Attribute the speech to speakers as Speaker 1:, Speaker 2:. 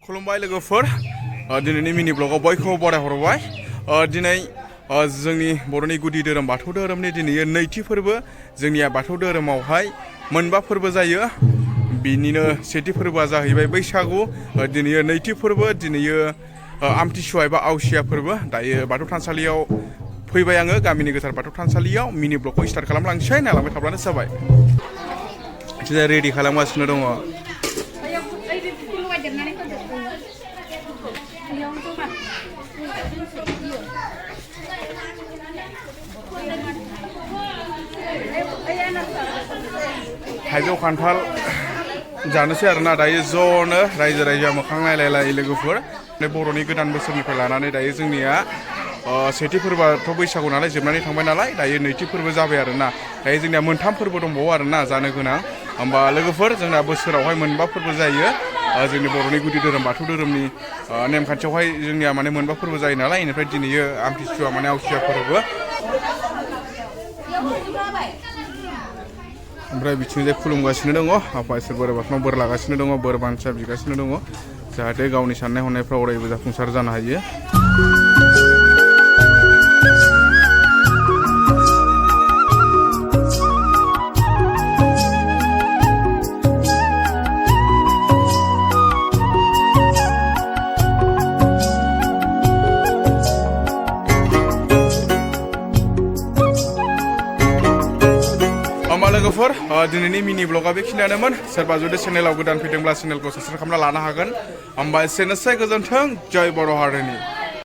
Speaker 1: खुलुमबाय लोगोफोर दिनैनि मिनि ब्लगाव बयखौबो बरायहरबाय दिनै जोंनि बर'नि गुदि धोरोम बाथौ धोरोमनि दिनै नैथि फोरबो जोंनिया बाथौ धोरोमावहाय मोनबा फोरबो जायो बिनिनो सेथि फोरबोआ जाहैबाय बैसागु दिनै नैथि फोरबो दिनै आमथिसुवा एबा आवसिया फोरबो दायो बाथौ थानसालियाव फैबाय आङो गामिनि गोथार बाथौ थानसालियाव मिनि ब्लगखौ स्टार्ट खालामलांसै नालांबाय थाब्लानो जाबाय दिनै रेडि खालामगासिनो दङ थाइजौ खान्थाल जानोसै आरोना दायो ज'नो रायजो राजा मोखां नायलायलाय लोगोफोर बर'नि गोदान बोसोरनिफ्राय लानानै दायो जोंनिया सेथि फोरबोआथ' बैसागु नालाय जोबनानै थांबाय नालाय दायो नैथि फोरबो जाबाय आरोना दायो जोंनिया मोनथाम फोरबो दंबावो आरोना जानो गोनां होमबा लोगोफोर जोंना बोसोरावहाय मोनबा फोरबो जायो जोंनि बर'नि गुदि धोरोम बाथौ धोरोमनि नेमखान्थियावहाय जोंनिया माने मोनबा फोरबो जायो नालाय बेनिफ्राय दिनै आमथिसुवा माने आवसिया फोरबो ओमफ्राय बिथिंजाय खुलुमगासिनो दङ आफा इसोर बोराइ बाथौनाव बोर लागासिनो दङ बोर बान्सा बिगासिनो दङ जाहाथे गावनि साननाय हनायफ्रा अरायबो जाफुंसार जानो हायो लोगोफोर दिनैनि मिनि ब्लगा बेखिनियानोमोन सोरबा जुदि चेनेलाव गोदान फैदोंब्ला चेनेलखौ साबस्क्राइब खालामना लानो हागोन होमबा एसेनोसै गोजोन्थों जय बर' हारिनि